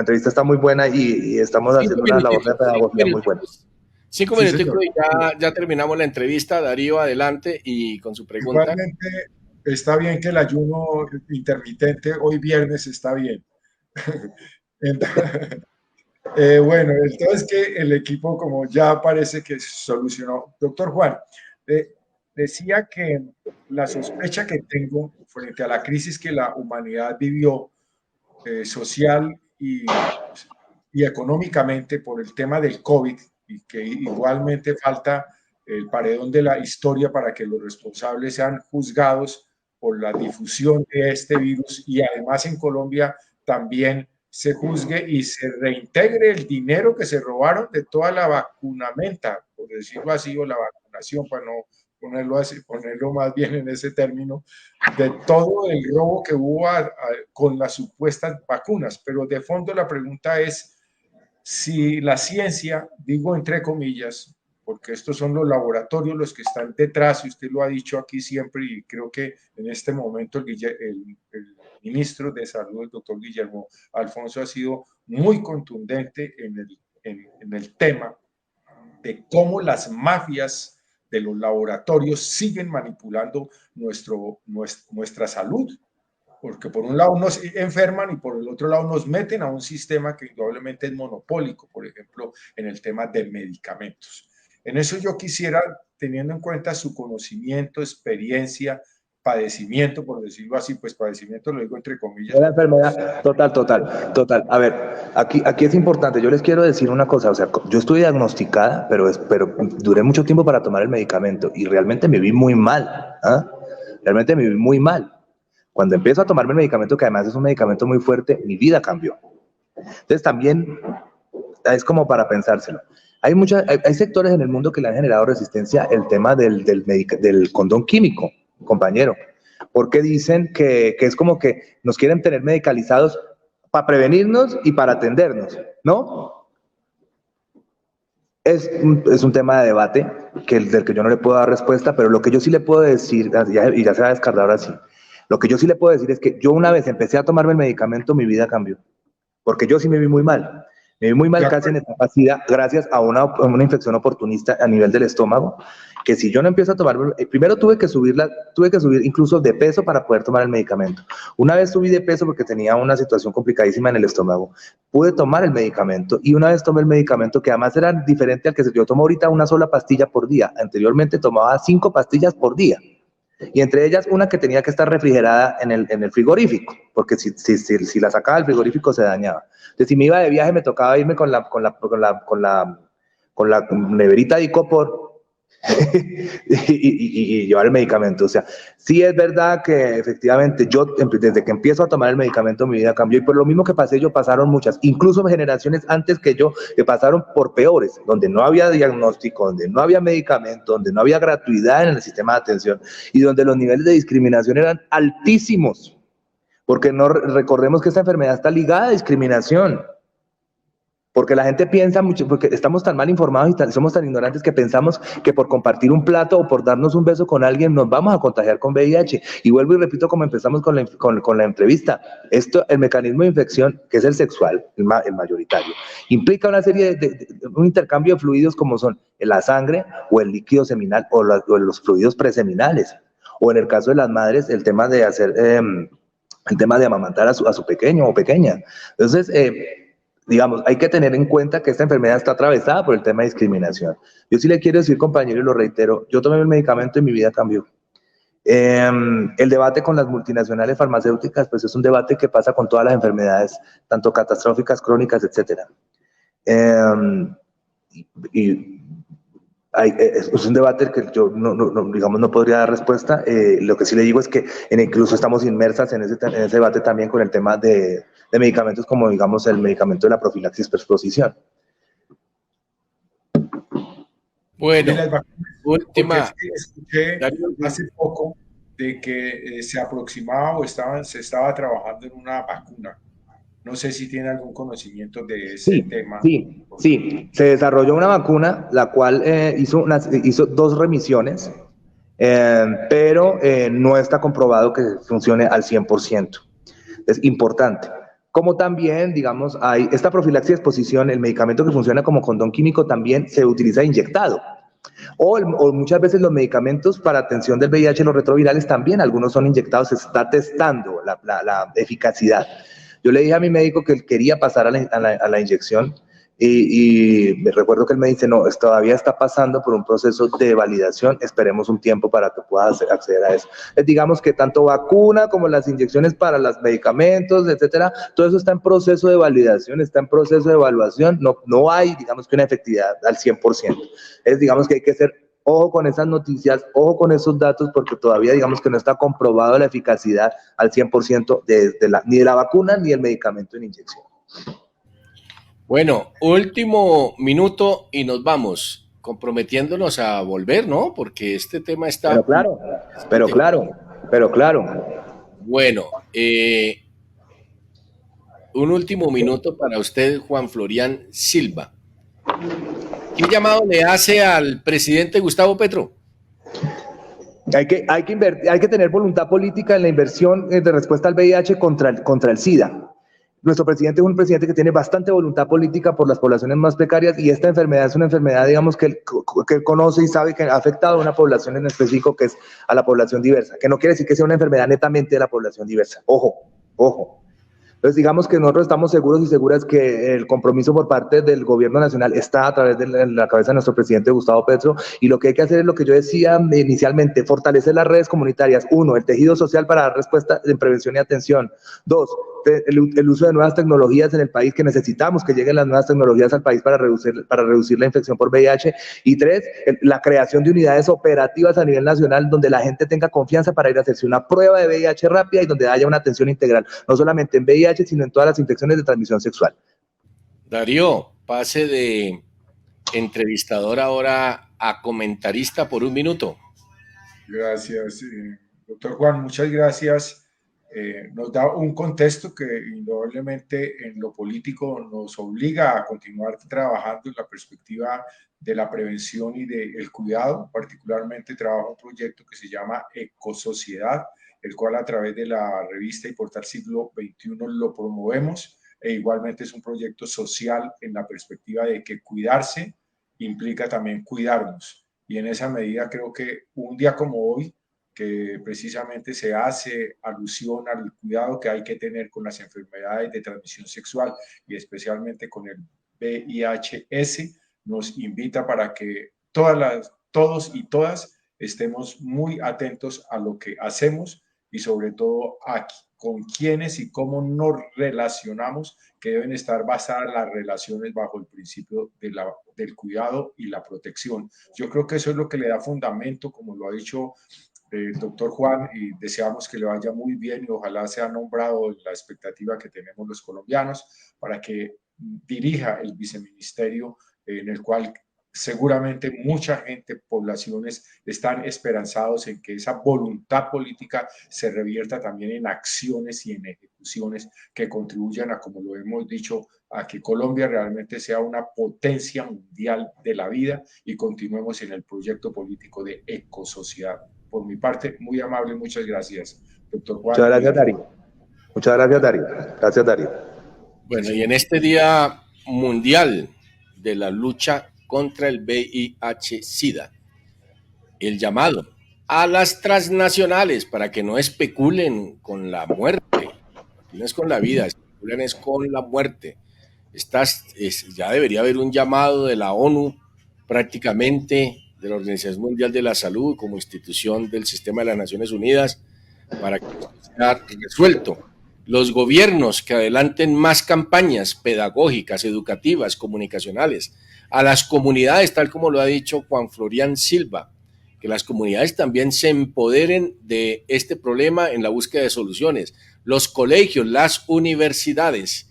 entrevista está muy buena y estamos cinco haciendo una labor de minuticos, pedagogía muy buena. cinco sí, minuticos señor. y ya terminamos la entrevista. Darío, adelante y con su pregunta. Igualmente, está bien que el ayuno intermitente hoy viernes está bien. Entonces, bueno, entonces que el equipo como ya parece que solucionó. Doctor Juan, decía que la sospecha que tengo frente a la crisis que la humanidad vivió social y económicamente por el tema del COVID y que igualmente falta el paredón de la historia para que los responsables sean juzgados por la difusión de este virus y además en Colombia también se juzgue y se reintegre el dinero que se robaron de toda la vacunamenta, por decirlo así, o la vacunación, para no ponerlo así, ponerlo más bien en ese término, de todo el robo que hubo con las supuestas vacunas. Pero de fondo la pregunta es si la ciencia, digo entre comillas, porque estos son los laboratorios los que están detrás, y usted lo ha dicho aquí siempre, y creo que en este momento el ministro de Salud, el doctor Guillermo Alfonso, ha sido muy contundente en el tema de cómo las mafias de los laboratorios siguen manipulando nuestra salud, porque por un lado nos enferman y por el otro lado nos meten a un sistema que indudablemente es monopólico, por ejemplo, en el tema de medicamentos. En eso yo quisiera, teniendo en cuenta su conocimiento, experiencia, padecimiento, por decirlo así, pues padecimiento lo digo entre comillas. La enfermedad, total. A ver, aquí es importante, yo les quiero decir una cosa, o sea, yo estuve diagnosticada, pero duré mucho tiempo para tomar el medicamento y realmente me vi muy mal, ¿ah? Realmente me vi muy mal. Cuando empiezo a tomarme el medicamento, que además es un medicamento muy fuerte, mi vida cambió. Entonces también es como para pensárselo. Hay sectores en el mundo que le han generado resistencia el tema del condón químico, compañero, porque dicen que es como que nos quieren tener medicalizados para prevenirnos y para atendernos, ¿no? Es un tema de debate del que yo no le puedo dar respuesta, pero lo que yo sí le puedo decir, y ya se va a descartar ahora sí, lo que yo sí le puedo decir es que yo una vez empecé a tomarme el medicamento, mi vida cambió, porque yo sí me vi muy mal. Me vi muy mal casi en etapa SIDA gracias a una infección oportunista a nivel del estómago, que si yo no empiezo a tomarme, primero tuve que subir incluso de peso para poder tomar el medicamento. Una vez subí de peso porque tenía una situación complicadísima en el estómago, pude tomar el medicamento y una vez tomé el medicamento que además era diferente al que yo tomo ahorita una sola pastilla por día. Anteriormente tomaba 5 pastillas por día. Y entre ellas una que tenía que estar refrigerada en el frigorífico, porque si la sacaba del frigorífico se dañaba. Entonces, si me iba de viaje, me tocaba irme con la neverita de icopor y llevar el medicamento. O sea, sí es verdad que efectivamente yo, desde que empiezo a tomar el medicamento, mi vida cambió. Y por lo mismo que pasé yo, pasaron muchas, incluso generaciones antes que yo, que pasaron por peores, donde no había diagnóstico, donde no había medicamento, donde no había gratuidad en el sistema de atención y donde los niveles de discriminación eran altísimos. Porque no recordemos que esta enfermedad está ligada a discriminación. Porque la gente piensa mucho, porque estamos tan mal informados y somos tan ignorantes que pensamos que por compartir un plato o por darnos un beso con alguien nos vamos a contagiar con VIH. Y vuelvo y repito como empezamos con la entrevista. El mecanismo de infección, que es el sexual, el mayoritario, implica una serie un intercambio de fluidos como son la sangre o el líquido seminal o los fluidos preseminales. O en el caso de las madres, el tema de el tema de amamantar a su pequeño o pequeña. Entonces, digamos, hay que tener en cuenta que esta enfermedad está atravesada por el tema de discriminación. Yo sí le quiero decir, compañero, y lo reitero, yo tomé el medicamento y mi vida cambió. El debate con las multinacionales farmacéuticas, pues es un debate que pasa con todas las enfermedades, tanto catastróficas, crónicas, etcétera. Y es un debate que yo digamos, no podría dar respuesta. Lo que sí le digo es que incluso estamos inmersas en ese debate también con el tema de medicamentos como, digamos, el medicamento de la profilaxis por exposición. Bueno, Porque última. escuché hace poco de que se aproximaba o se estaba trabajando en una vacuna. No sé si tiene algún conocimiento de ese tema. Sí. Se desarrolló una vacuna, la cual hizo 2 remisiones, pero no está comprobado que funcione al 100%. Es importante. Como también, digamos, hay esta profilaxis de exposición, el medicamento que funciona como condón químico también se utiliza inyectado. O muchas veces los medicamentos para atención del VIH, los retrovirales también, algunos son inyectados, se está testando la eficacidad. Yo le dije a mi médico que él quería pasar a la inyección y me recuerdo que él me dice, no, todavía está pasando por un proceso de validación, esperemos un tiempo para que pueda acceder a eso. Digamos que tanto vacuna como las inyecciones para los medicamentos, etcétera, todo eso está en proceso de validación, está en proceso de evaluación, no hay, digamos que una efectividad al 100%. Digamos que hay que ser ojo con esas noticias, ojo con esos datos, porque todavía digamos que no está comprobado la eficacidad al 100% ni de la vacuna ni del medicamento en inyección. Bueno, último minuto y nos vamos, comprometiéndonos a volver, ¿no? Porque este tema está... Pero claro. Bueno, un último minuto para usted, Juan Florian Silva. ¿Qué llamado le hace al presidente Gustavo Petro? Hay que tener voluntad política en la inversión de respuesta al VIH contra el SIDA. Nuestro presidente es un presidente que tiene bastante voluntad política por las poblaciones más precarias y esta enfermedad es una enfermedad, digamos, que él conoce y sabe que ha afectado a una población en específico, que es a la población diversa, que no quiere decir que sea una enfermedad netamente de la población diversa. Ojo. Entonces, digamos que nosotros estamos seguros y seguras que el compromiso por parte del gobierno nacional está a través de la cabeza de nuestro presidente Gustavo Petro, y lo que hay que hacer es lo que yo decía inicialmente: fortalecer las redes comunitarias. 1, el tejido social para dar respuesta en prevención y atención. 2, el uso de nuevas tecnologías en el país, que necesitamos que lleguen las nuevas tecnologías al país para reducir la infección por VIH. Y 3, la creación de unidades operativas a nivel nacional donde la gente tenga confianza para ir a hacerse una prueba de VIH rápida y donde haya una atención integral, no solamente en VIH, sino en todas las infecciones de transmisión sexual. Darío, pase de entrevistador ahora a comentarista por un minuto. Gracias, doctor Juan, muchas gracias. Nos da un contexto que indudablemente en lo político nos obliga a continuar trabajando en la perspectiva de la prevención y del cuidado. Particularmente trabajo un proyecto que se llama Ecosociedad, el cual a través de la revista y portal Siglo XXI lo promovemos, e igualmente es un proyecto social en la perspectiva de que cuidarse implica también cuidarnos. Y en esa medida creo que un día como hoy, que precisamente se hace alusión al cuidado que hay que tener con las enfermedades de transmisión sexual y especialmente con el VIH-S, nos invita para que todos y todas estemos muy atentos a lo que hacemos y sobre todo con quiénes y cómo nos relacionamos, que deben estar basadas las relaciones bajo el principio del cuidado y la protección. Yo creo que eso es lo que le da fundamento, como lo ha dicho el doctor Juan, y deseamos que le vaya muy bien y ojalá sea nombrado la expectativa que tenemos los colombianos para que dirija el viceministerio en el cual seguramente mucha gente, poblaciones, están esperanzados en que esa voluntad política se revierta también en acciones y en ejecuciones que contribuyan a, como lo hemos dicho, a que Colombia realmente sea una potencia mundial de la vida y continuemos en el proyecto político de ecosociedad. Por mi parte, muy amable, muchas gracias, doctor Juan. Muchas gracias, Darío. Muchas gracias, Darío. Gracias, Darío. Bueno, y en este Día Mundial de la Lucha contra el VIH-Sida, el llamado a las transnacionales para que no especulen con la muerte, no es con la vida, especulan es con la muerte. Ya debería haber un llamado de la ONU, prácticamente de la Organización Mundial de la Salud, como institución del sistema de las Naciones Unidas, para que sea resuelto. Los gobiernos que adelanten más campañas pedagógicas, educativas, comunicacionales, a las comunidades, tal como lo ha dicho Juan Florian Silva, que las comunidades también se empoderen de este problema en la búsqueda de soluciones, los colegios, las universidades,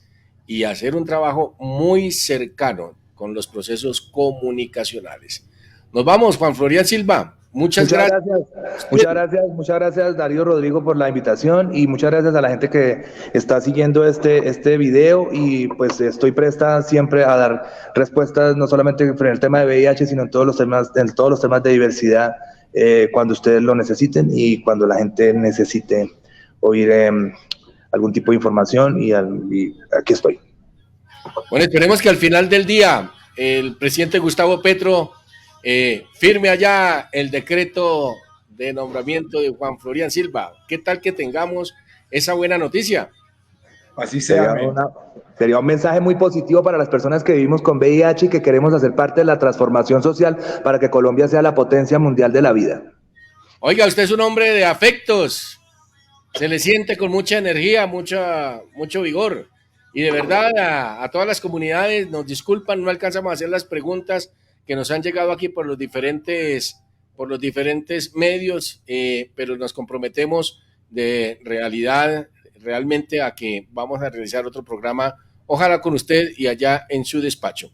y hacer un trabajo muy cercano con los procesos comunicacionales. Nos vamos, Juan Florian Silva. Muchas gracias. Muchas gracias, Darío Rodrigo, por la invitación y muchas gracias a la gente que está siguiendo este video y pues estoy presta siempre a dar respuestas, no solamente en el tema de VIH, sino en todos los temas de diversidad, cuando ustedes lo necesiten y cuando la gente necesite oír algún tipo de información y aquí estoy. Bueno, esperemos que al final del día el presidente Gustavo Petro firme allá el decreto de nombramiento de Juan Florian Silva. ¿Qué tal que tengamos esa buena noticia? Así sea. Sería un mensaje muy positivo para las personas que vivimos con VIH y que queremos hacer parte de la transformación social para que Colombia sea la potencia mundial de la vida. Oiga, usted es un hombre de afectos. Se le siente con mucha energía, mucho vigor. Y de verdad, a todas las comunidades, nos disculpan, no alcanzamos a hacer las preguntas que nos han llegado aquí por los diferentes medios, pero nos comprometemos realmente a que vamos a realizar otro programa, ojalá con usted y allá en su despacho.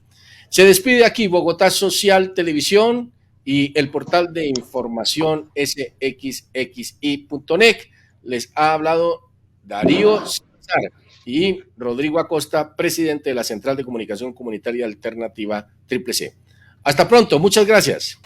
Se despide aquí Bogotá Social Televisión y el portal de información sxxi.net. Les ha hablado Darío Salazar y Rodrigo Acosta, presidente de la Central de Comunicación Comunitaria Alternativa CCC. Hasta pronto, muchas gracias.